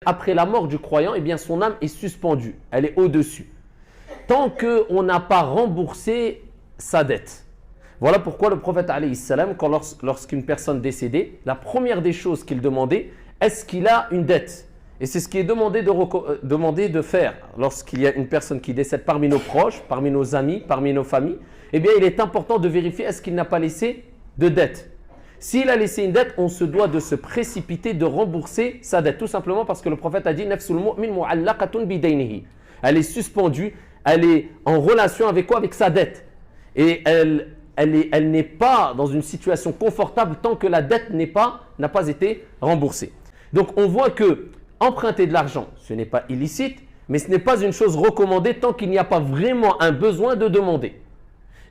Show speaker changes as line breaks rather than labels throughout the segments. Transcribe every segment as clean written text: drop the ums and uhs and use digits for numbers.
Après la mort du croyant, eh bien son âme est suspendue, elle est au-dessus. Tant qu'on n'a pas remboursé sa dette. Voilà pourquoi le prophète alayhi salam, lorsqu'une personne décédait, la première des choses qu'il demandait, est-ce qu'il a une dette? Et c'est ce qui est demandé de faire lorsqu'il y a une personne qui décède parmi nos proches, parmi nos amis, parmi nos familles. Eh bien, il est important de vérifier est-ce qu'il n'a pas laissé de dette. S'il a laissé une dette, on se doit de se précipiter de rembourser sa dette. Tout simplement parce que le prophète a dit « Nafsul mu'min mu'allaqatun bidaynihi ». Elle est suspendue, elle est en relation avec quoi? Avec sa dette. Et elle n'est pas dans une situation confortable tant que la dette n'a pas été remboursée. Donc on voit que emprunter de l'argent, ce n'est pas illicite, mais ce n'est pas une chose recommandée tant qu'il n'y a pas vraiment un besoin de demander.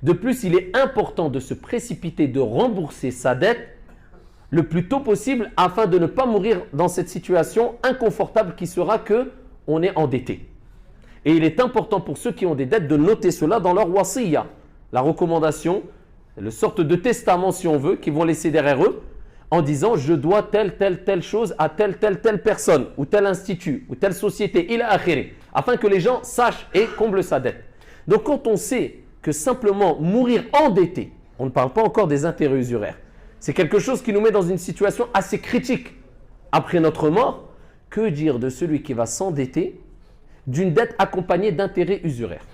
De plus, il est important de se précipiter de rembourser sa dette le plus tôt possible afin de ne pas mourir dans cette situation inconfortable qui sera qu'on est endetté. Et il est important pour ceux qui ont des dettes de noter cela dans leur wasiyya, la recommandation, le sorte de testament si on veut, qu'ils vont laisser derrière eux, en disant je dois telle chose à telle personne, ou tel institut, ou telle société, ila akhiri, afin que les gens sachent et comblent sa dette. Donc quand on sait que simplement mourir endetté, on ne parle pas encore des intérêts usuraires, c'est quelque chose qui nous met dans une situation assez critique après notre mort, que dire de celui qui va s'endetter d'une dette accompagnée d'intérêts usuraires?